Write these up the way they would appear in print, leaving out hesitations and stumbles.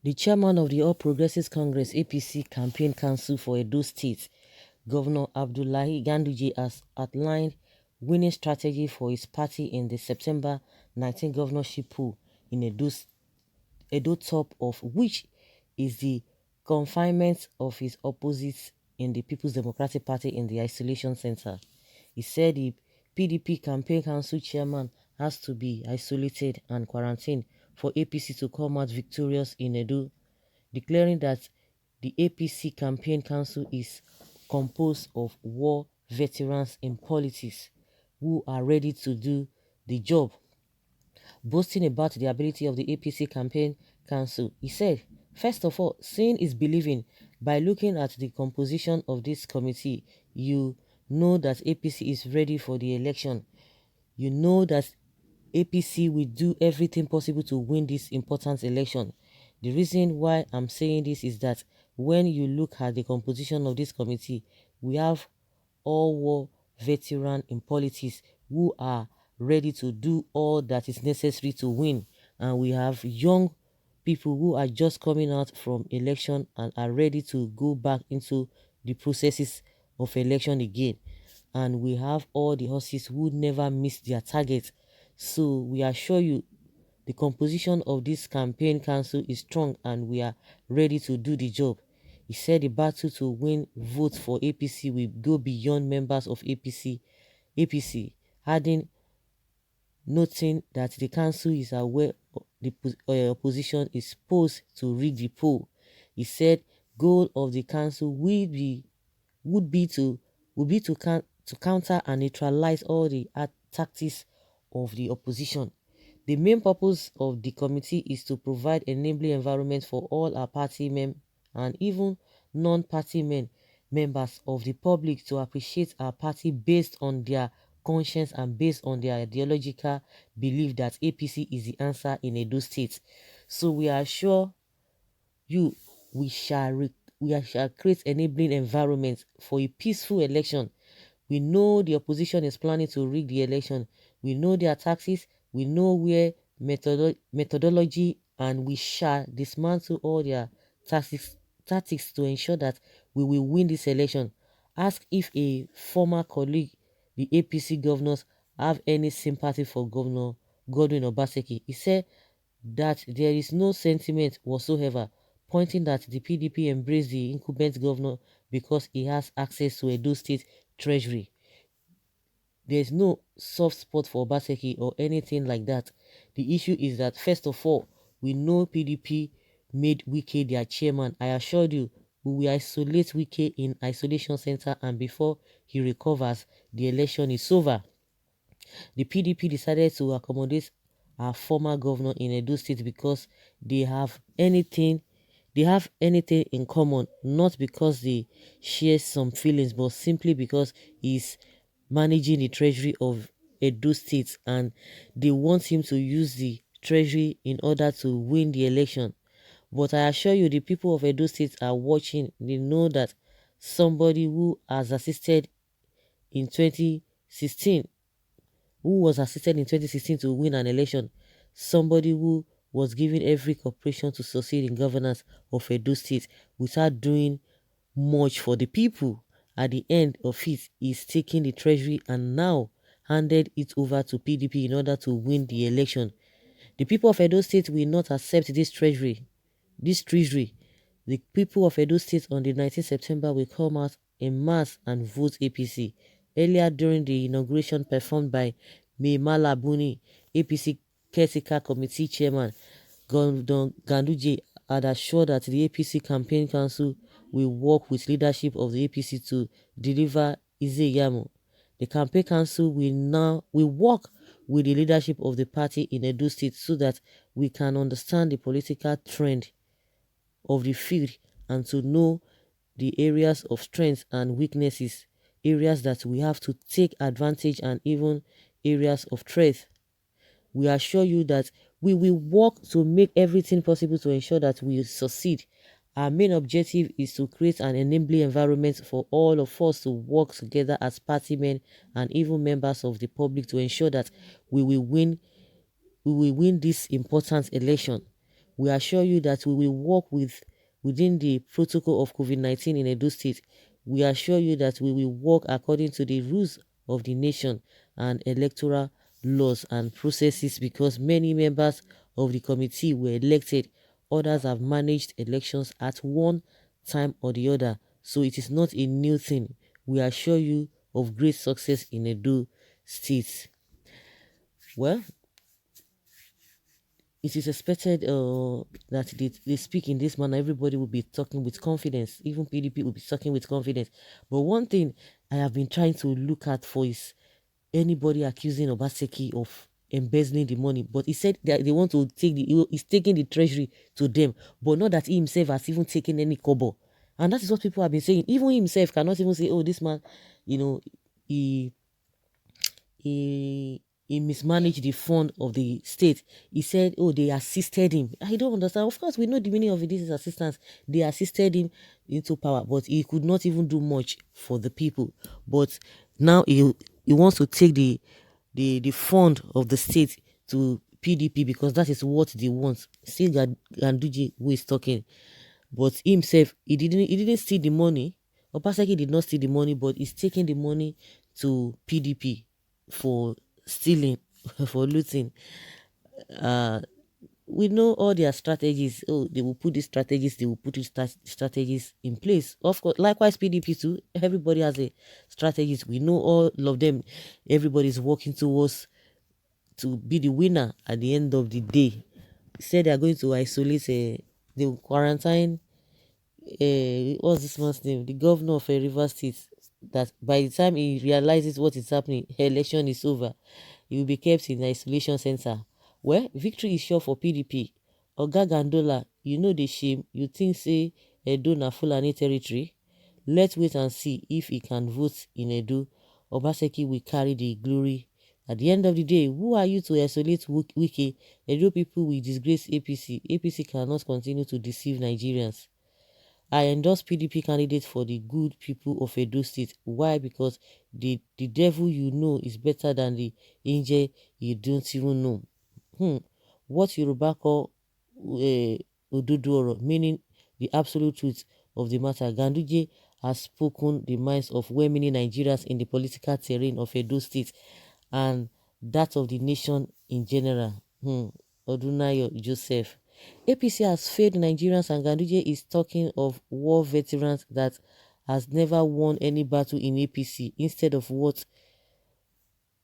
The chairman of the All Progressives Congress APC Campaign Council for Edo State, Governor Abdullahi Ganduje, has outlined winning strategy for his party in the September 19 governorship poll in Edo, top of which is the confinement of his opposites in the People's Democratic Party in the isolation center. He said the PDP campaign council chairman has to be isolated and quarantined for APC to come out victorious in Edo, declaring that the APC campaign council is composed of war veterans in politics who are ready to do the job. Boasting about the ability of the APC campaign council, he said, first of all, seeing is believing. By looking at the composition of this committee, you know that APC is ready for the election. You know that APC will do everything possible to win this important election. The reason why I'm saying this is that when you look at the composition of this committee, we have all war veterans in politics who are ready to do all that is necessary to win. And we have young people who are just coming out from election and are ready to go back into the processes of election again. And we have all the horses who never miss their target. So we assure you the composition of this campaign council is strong and we are ready to do the job. He said the battle to win votes for APC will go beyond members of APC, adding, noting that the council is aware the opposition is posed to rig the poll. He said goal of the council would be to counter and neutralize all the tactics of the opposition. The main purpose of the committee is to provide enabling environment for all our party and even non-party members of the public to appreciate our party based on their conscience and based on their ideological belief that APC is the answer in Edo State. So we assure you we shall create enabling environment for a peaceful election. We know the opposition is planning to rig the election. We know their tactics. We know where methodology, and we shall dismantle all their tactics to ensure that we will win this election. Ask if a former colleague, the APC governors, have any sympathy for Governor Godwin Obaseki. He said that there is no sentiment whatsoever, pointing that the PDP embraced the incumbent governor because he has access to Edo State Treasury. There is no soft spot for Obaseki or anything like that. The issue is that, first of all, we know PDP made Wike their chairman. I assured you, we will isolate Wike in isolation center, and before he recovers, the election is over. The PDP decided to accommodate our former governor in Edo State because they have anything in common, not because they share some feelings, but simply because he's managing the treasury of Edo State and they want him to use the treasury in order to win the election. But I assure you, the people of Edo State are watching. They know that somebody in 2016 who was assisted in 2016 to win an election, somebody who was given every cooperation to succeed in governance of Edo State without doing much for the people. At the end of it, he's taking the treasury and now handed it over to PDP in order to win the election. The people of Edo State will not accept this treasury. The people of Edo State on the 19th September will come out in mass and vote APC. Earlier during the inauguration performed by Mai Malabuni, APC Caretaker Committee Chairman, Ganduje had assured that the APC Campaign Council will work with leadership of the APC to deliver Izeyamo. The Campaign Council will work with the leadership of the party in Edo State so that we can understand the political trend of the field and to know the areas of strengths and weaknesses, areas that we have to take advantage and even areas of threat. We assure you that we will work to make everything possible to ensure that we succeed. Our main objective is to create an enabling environment for all of us to work together as party men and even members of the public to ensure that we will win this important election. We assure you that we will work within the protocol of COVID-19 in Edo State. We assure you that we will work according to the rules of the nation and electoral laws and processes, because many members of the committee were elected. Others have managed elections at one time or the other. So it is not a new thing. We assure you of great success in Edo State. Well, it is expected that they speak in this manner. Everybody will be talking with confidence. Even PDP will be talking with confidence. But one thing I have been trying to look at for is anybody accusing Obaseki of embezzling the money. But he said that they want to take he's taking the treasury to them, but not that he himself has even taken any kobo. And that is what people have been saying. Even himself cannot even say, oh, this man, you know, he he mismanaged the fund of the state. He said, oh, they assisted him. I don't understand. Of course, we know the meaning of this is assistance. They assisted him into power, but he could not even do much for the people. But now he wants to take the fund of the state to PDP because that is what they want. Still Ganduje who is talking. But himself, he didn't steal the money. Obaseki did not steal the money, but he's taking the money to PDP for stealing, for looting. Uh, we know all their strategies. Oh, they will put these strategies, they will put these strategies in place. Of course, likewise, PDP too. Everybody has a strategies. We know all of them. Everybody is working towards to be the winner at the end of the day. Said they are going to isolate, they will quarantine what's this man's name? The governor of Rivers State. That by the time he realizes what is happening, election is over. He will be kept in the isolation center. Well, victory is sure for PDP. Oga Gandola, you know the shame. You think say Edo na Fulani territory? Let's wait and see if he can vote in Edo. Obaseki will carry the glory. At the end of the day, who are you to isolate Wike? Edo people will disgrace APC. APC cannot continue to deceive Nigerians. I endorse PDP candidates for the good people of Edo State. Why? Because the devil you know is better than the angel you don't even know. What Yoruba call Odudoro, meaning the absolute truth of the matter. Ganduje has spoken the minds of well-meaning Nigerians in the political terrain of Edo State and that of the nation in general. Odunayo Joseph. APC has failed Nigerians and Ganduje is talking of war veterans that has never won any battle in APC instead of what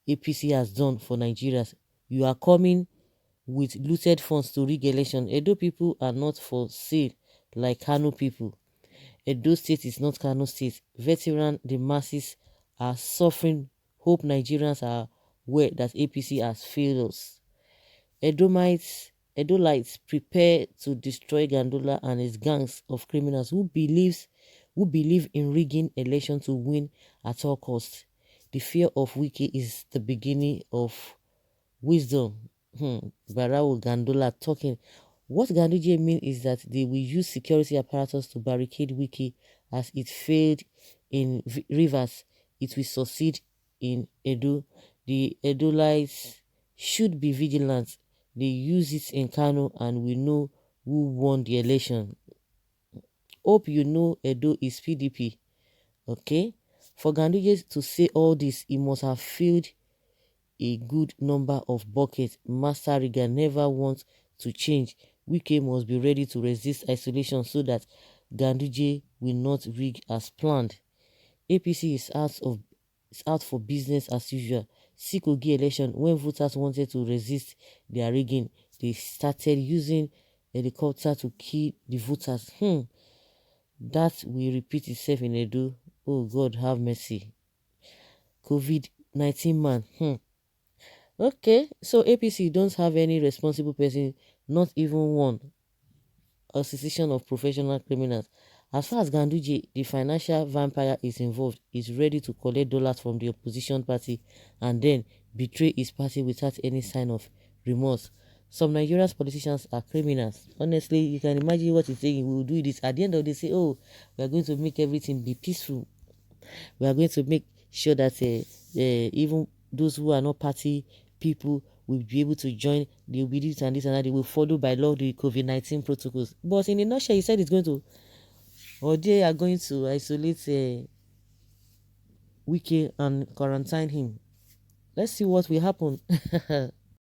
APC has done for Nigerians. You are coming with looted funds to rig election. Edo people are not for sale like Kano people. Edo State is not Kano State. Veteran, the masses are suffering. Hope Nigerians are aware that APC has failed us. Edolites prepare to destroy Gandola and his gangs of criminals who believe in rigging election to win at all costs. The fear of Wike is the beginning of wisdom. Barao Gandola talking. What Ganduje means is that they will use security apparatus to barricade Wike as it failed in Rivers. It will succeed in Edo. The Edolites should be vigilant. They use it in Kano and we know who won the election. Hope you know Edo is PDP. Okay? For Ganduje to say all this, he must have filled a good number of buckets. Master Riga never wants to change. Wike must be ready to resist isolation so that Ganduje will not rig as planned. APC is out for business as usual. Sikogi election, when voters wanted to resist their rigging, they started using helicopter to kill the voters. That will repeat itself in Edo. Oh God, have mercy. COVID-19 man. Okay, so APC don't have any responsible person, not even one association of professional criminals. As far as Ganduje, the financial vampire, is involved, is ready to collect dollars from the opposition party and then betray his party without any sign of remorse. Some Nigerian politicians are criminals. Honestly, you can imagine what he's saying. We will do this. At the end of the day, say, oh, we are going to make everything be peaceful. We are going to make sure that even those who are not party people will be able to join, they will be this and this and that, they will follow by law the COVID-19 protocols. But in a nutshell, he said it's going to, or they are going to isolate Wike and quarantine him. Let's see what will happen.